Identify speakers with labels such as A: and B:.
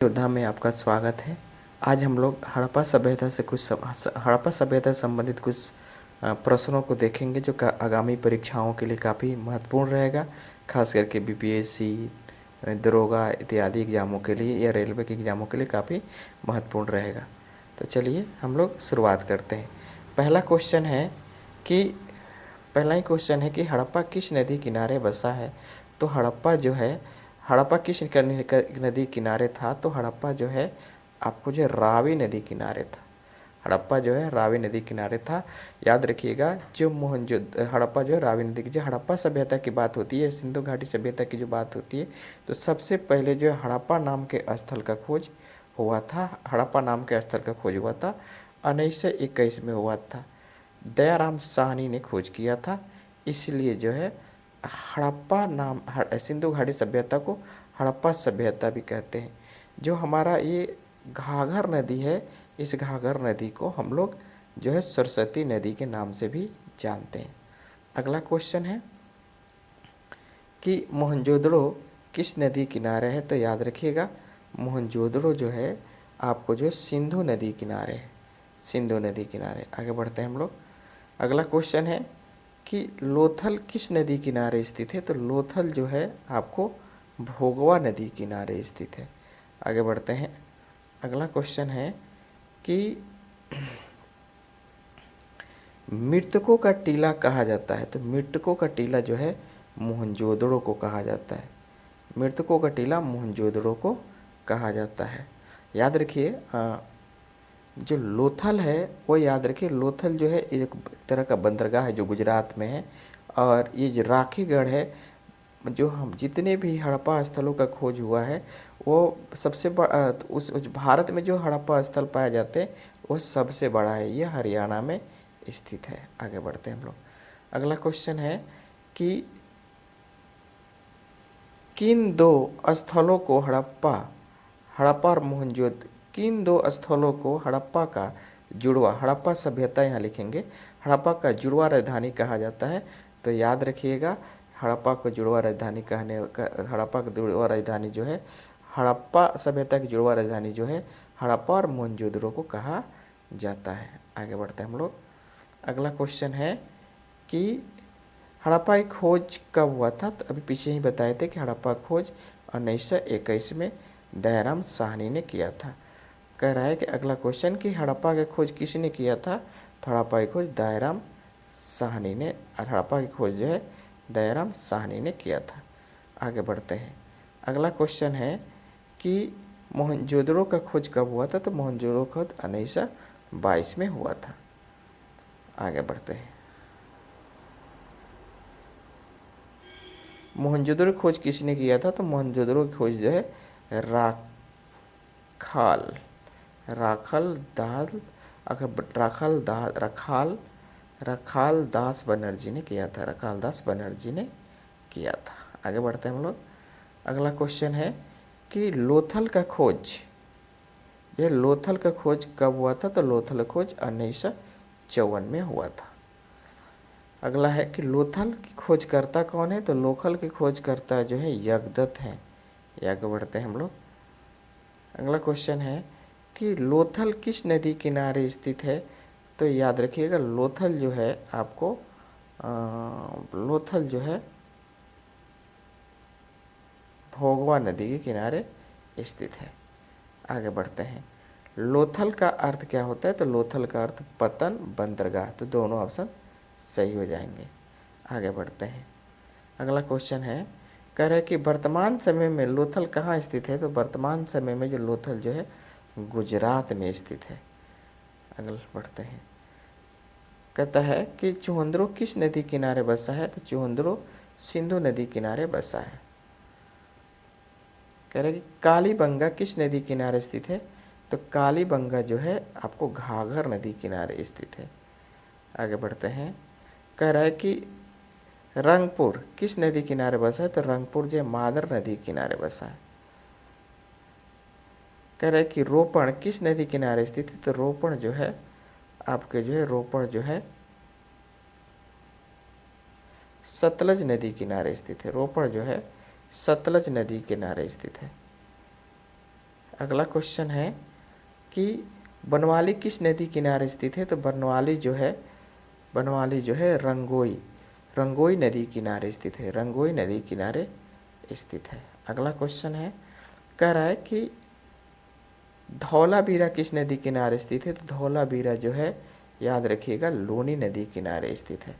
A: योद्धा में आपका स्वागत है। आज हम लोग हड़प्पा सभ्यता से हड़प्पा सभ्यता से संबंधित कुछ प्रश्नों को देखेंगे जो आगामी परीक्षाओं के लिए काफ़ी महत्वपूर्ण रहेगा, खास करके बीपीएससी, दरोगा इत्यादि एग्जामों के लिए या रेलवे के एग्जामों के लिए काफ़ी महत्वपूर्ण रहेगा। तो चलिए हम लोग शुरुआत करते हैं। कि पहला ही क्वेश्चन है कि हड़प्पा किस नदी किनारे बसा है। तो हड़प्पा किस नदी किनारे था। तो हड़प्पा जो है आपको जो रावी नदी किनारे था। हड़प्पा जो है रावी नदी किनारे था। याद रखिएगा, हड़प्पा जो है रावी नदी की, जो हड़प्पा सभ्यता की बात होती है, सिंधु घाटी सभ्यता की जो बात होती है, तो सबसे पहले जो है हड़प्पा नाम के स्थल का खोज हुआ था। हड़प्पा नाम के स्थल का खोज हुआ था 1921 में हुआ था। दयाराम साहनी ने खोज किया था। इसलिए जो है सिंधु घाटी सभ्यता को हड़प्पा सभ्यता भी कहते हैं। जो हमारा ये घाघर नदी है, इस घाघर नदी को हम लोग जो है सरस्वती नदी के नाम से भी जानते हैं। अगला क्वेश्चन है कि मोहनजोदड़ो किस नदी किनारे है। तो याद रखिएगा, मोहनजोदड़ो जो है आपको जो सिंधु नदी किनारे है, सिंधु नदी किनारे। आगे बढ़ते हैं हम लोग। अगला क्वेश्चन है कि लोथल किस नदी किनारे स्थित है। तो लोथल जो है आपको भोगवा नदी किनारे स्थित है। आगे बढ़ते हैं। अगला क्वेश्चन है कि मृतकों का टीला कहा जाता है। तो मृतकों का टीला जो है मोहनजोदड़ो को कहा जाता है। मृतकों का टीला मोहनजोदड़ो को कहा जाता है। याद रखिए, जो लोथल है वो याद रखिए, लोथल जो है एक तरह का बंदरगाह है जो गुजरात में है। और ये जो राखीगढ़ है, जो हम जितने भी हड़प्पा स्थलों का खोज हुआ है, वो सबसे बड़ा उस भारत में जो हड़प्पा स्थल पाए जाते हैं वो सबसे बड़ा है। ये हरियाणा में स्थित है। आगे बढ़ते हैं हम लोग। अगला क्वेश्चन है कि किन दो स्थलों को हड़प्पा और मोहनजोदड़ो, किन दो स्थलों को हड़प्पा का जुड़वा, हड़प्पा सभ्यता यहाँ लिखेंगे, हड़प्पा का जुड़वा राजधानी कहा जाता है। तो याद रखिएगा, हड़प्पा को जुड़वा राजधानी हड़प्पा का जुड़वा राजधानी जो है, हड़प्पा सभ्यता की जुड़वा राजधानी जो है हड़प्पा और मोहनजोदड़ो को कहा जाता है। आगे बढ़ते हैं हम लोग। अगला क्वेश्चन है कि हड़प्पा की खोज कब हुआ था। तो अभी पीछे ही बताए थे कि हड़प्पा खोज 1921 में दयाराम साहनी ने किया था। कह रहा है कि अगला क्वेश्चन कि हड़प्पा की खोज किसने किया था। तो हड़प्पा की खोज दयाराम साहनी ने, हड़प्पा की खोज जो है दयाराम साहनी ने किया था। आगे बढ़ते हैं। अगला क्वेश्चन है कि मोहनजोदड़ो का खोज कब हुआ था। तो मोहनजोदड़ो का खोज 1922 में हुआ था। आगे बढ़ते हैं। मोहनजोदड़ो खोज किसने किया था। तो मोहनजोदड़ो की खोज जो है राखाल दास बनर्जी ने किया था। राखाल दास बनर्जी ने किया था। आगे बढ़ते हैं हम लोग। अगला क्वेश्चन है कि लोथल का खोज कब हुआ था। तो लोथल खोज 1954 में हुआ था। अगला है कि लोथल की खोजकर्ता कौन है। तो लोथल की खोजकर्ता जो है यगदत्त है। आगे बढ़ते हैं हम लोग। अगला क्वेश्चन है कि लोथल किस नदी किनारे स्थित है। तो याद रखिएगा, लोथल जो है आपको लोथल जो है भोगवा नदी के किनारे स्थित है। आगे बढ़ते हैं। लोथल का अर्थ क्या होता है। तो लोथल का अर्थ पतन, बंदरगाह। तो दोनों ऑप्शन सही हो जाएंगे। आगे बढ़ते हैं। अगला क्वेश्चन है, कह रहे हैं कि वर्तमान समय में लोथल कहाँ स्थित है। तो वर्तमान समय में जो लोथल जो है गुजरात में स्थित है। अगला बढ़ते हैं। कहता है कि चुहंद्रो किस नदी किनारे बसा है। तो चुहंद्रो सिंधु नदी किनारे बसा है। कह रहे हैं कि कालीबंगा किस नदी किनारे स्थित है। तो कालीबंगा जो है आपको घाघर नदी किनारे स्थित है। आगे बढ़ते हैं। कह रहा है कि रंगपुर किस नदी किनारे बसा है। तो रंगपुर जो मादर नदी किनारे बसा है। कह रहा है कि रोपण किस नदी किनारे स्थित है। तो रोपण जो है आपके जो है रोपण जो है सतलज नदी किनारे स्थित है। रोपण जो है सतलज नदी किनारे स्थित है। अगला क्वेश्चन है कि बनवाली किस नदी किनारे स्थित है? तो बनवाली जो है रंगोई नदी किनारे स्थित है, रंगोई नदी किनारे स्थित है। अगला क्वेश्चन है, कह रहा है कि धौलावीरा किस नदी किनारे स्थित है? तो धौलावीरा जो है, याद रखिएगा, लूनी नदी किनारे स्थित है।